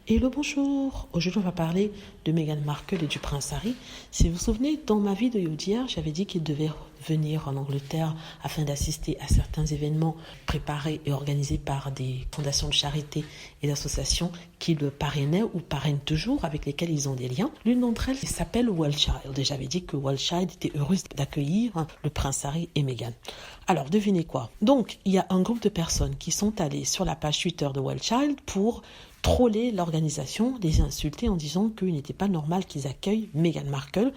Hello, bonjour. Aujourd'hui, on va parler de Meghan Markle et du prince Harry. Si vous vous souvenez, dans ma vidéo d'hier, j'avais dit qu'il devait venir en Angleterre afin d'assister à certains événements préparés et organisés par des fondations de charité et d'associations qui le parrainaient ou parrainent toujours, avec lesquelles ils ont des liens. L'une d'entre elles s'appelle Wildchild. Et j'avais dit que Wildchild était heureuse d'accueillir le prince Harry et Meghan. Alors, devinez quoi? Donc, il y a un groupe de personnes qui sont allées sur la page Twitter de Wildchild pour troller l'organisation, les insulter en disant qu'il n'était pas normal qu'ils accueillent Meghan Markle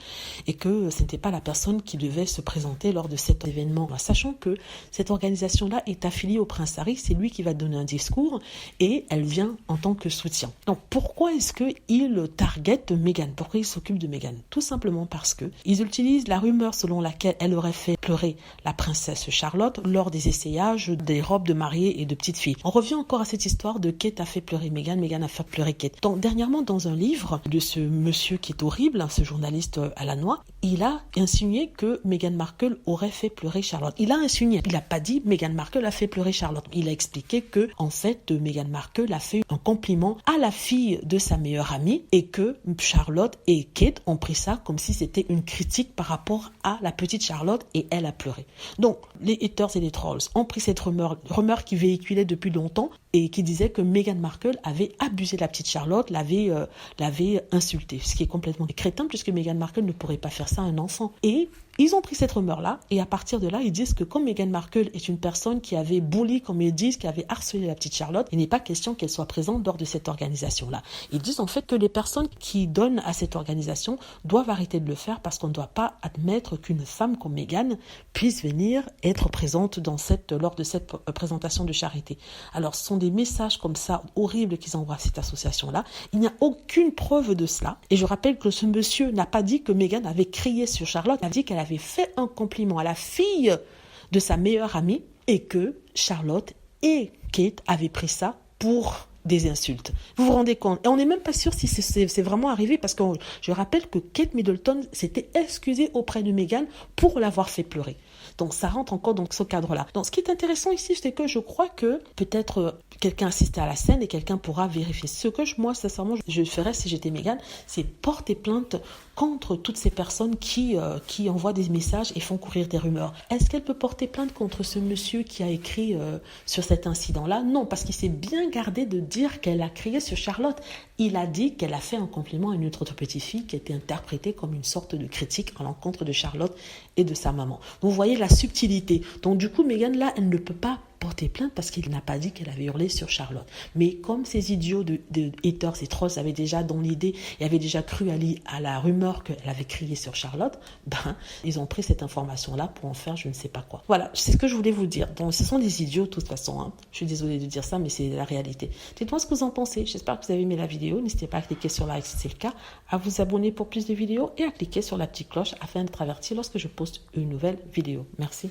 et que ce n'était pas la personne qui devait se présenter lors de cet événement. Sachant que cette organisation-là est affiliée au prince Harry, c'est lui qui va donner un discours et elle vient en tant que soutien. Donc pourquoi est-ce qu'ils targetent Meghan? Pourquoi ils s'occupent de Meghan? Tout simplement parce que ils utilisent la rumeur selon laquelle elle aurait fait pleurer la princesse Charlotte lors des essayages des robes de mariée et de petites filles. On revient encore à cette histoire de Kate a fait pleurer Meghan a fait pleurer Kate. Donc, dernièrement, dans un livre de ce monsieur qui est horrible, ce journaliste à la noix, il a insinué que Meghan Markle aurait fait pleurer Charlotte. Il a insinué. Il n'a pas dit Meghan Markle a fait pleurer Charlotte. Il a expliqué que, en fait, Meghan Markle a fait un compliment à la fille de sa meilleure amie et que Charlotte et Kate ont pris ça comme si c'était une critique par rapport à la petite Charlotte et elle a pleuré. Donc, les haters et les trolls ont pris cette rumeur qui véhiculait depuis longtemps et qui disait que Meghan Markle avait abusé de la petite Charlotte, l'avait insultée, ce qui est complètement crétin puisque Meghan Markle ne pourrait pas faire ça à un enfant. Et ils ont pris cette rumeur-là et à partir de là, ils disent que comme Meghan Markle est une personne qui avait bully, comme ils disent, qui avait harcelé la petite Charlotte, il n'est pas question qu'elle soit présente lors de cette organisation-là. Ils disent en fait que les personnes qui donnent à cette organisation doivent arrêter de le faire parce qu'on ne doit pas admettre qu'une femme comme Meghan puisse venir être présente lors de cette présentation de charité. Alors, ce sont des messages comme ça horribles qu'ils envoient à cette association-là. Il n'y a aucune preuve de cela. Et je rappelle que ce monsieur n'a pas dit que Meghan avait crié sur Charlotte, il a dit qu'elle avait fait un compliment à la fille de sa meilleure amie et que Charlotte et Kate avaient pris ça pour des insultes. Vous vous rendez compte? Et on n'est même pas sûr si c'est vraiment arrivé parce que je rappelle que Kate Middleton s'était excusée auprès de Meghan pour l'avoir fait pleurer. Donc ça rentre encore dans ce cadre-là. Donc ce qui est intéressant ici, c'est que je crois que peut-être quelqu'un assistait à la scène et quelqu'un pourra vérifier. Ce que moi, sincèrement, je ferais si j'étais Meghan, c'est porter plainte contre toutes ces personnes qui envoient des messages et font courir des rumeurs. Est-ce qu'elle peut porter plainte contre ce monsieur qui a écrit sur cet incident-là? Non, parce qu'il s'est bien gardé de dire qu'elle a crié sur Charlotte. Il a dit qu'elle a fait un compliment à une autre petite fille qui était interprétée comme une sorte de critique à l'encontre de Charlotte et de sa maman. Donc vous voyez la subtilité. Donc du coup, Meghan, là, elle ne peut pas porter plainte parce qu'il n'a pas dit qu'elle avait hurlé sur Charlotte. Mais comme ces idiots de haters et trolls avaient déjà dans l'idée et avaient déjà cru à la rumeur qu'elle avait crié sur Charlotte, ils ont pris cette information-là pour en faire je ne sais pas quoi. Voilà, c'est ce que je voulais vous dire. Donc ce sont des idiots de toute façon. Hein. Je suis désolée de dire ça, mais c'est la réalité. Dites-moi ce que vous en pensez. J'espère que vous avez aimé la vidéo. N'hésitez pas à cliquer sur like si c'est le cas, à vous abonner pour plus de vidéos et à cliquer sur la petite cloche afin d'être averti lorsque je poste une nouvelle vidéo. Merci.